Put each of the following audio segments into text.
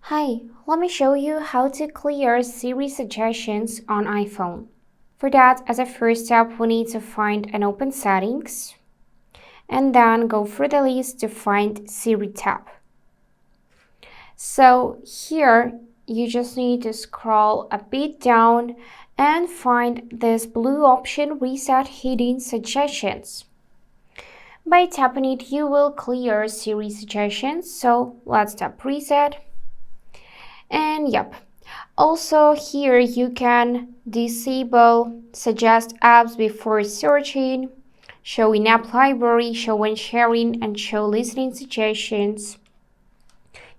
Hi, let me show you how to clear Siri suggestions on iPhone. For that, as a first step, we need to find and open settings and then go through the list to find Siri tab. So here, you just need to scroll a bit down and find this blue option, Reset Hidden Suggestions. By tapping it, you will clear Siri suggestions. So let's tap Reset. And yep, also here you can disable suggest apps before searching, show in app library, show when sharing, and show listening suggestions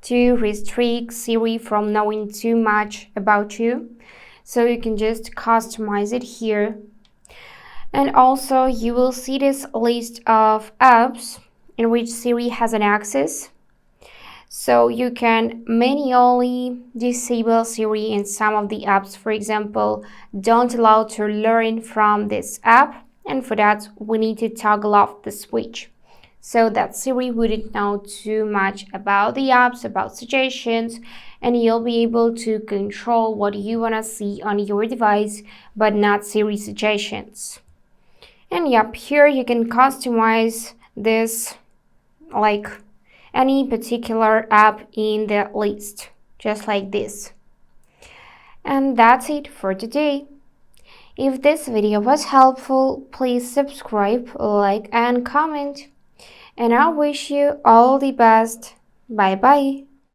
to restrict Siri from knowing too much about you. So you can just customize it here. And also you will see this list of apps in which Siri has an access. So you can manually disable Siri in some of the apps. For example, don't allow to learn from this app. And for that, we need to toggle off the switch so that Siri wouldn't know too much about the apps, about suggestions, and you'll be able to control what you want to see on your device, but not Siri suggestions. And yep, here you can customize this like any particular app in the list, just like this. And that's it for today. If this video was helpful, please subscribe, like, and comment. And I wish you all the best. Bye bye.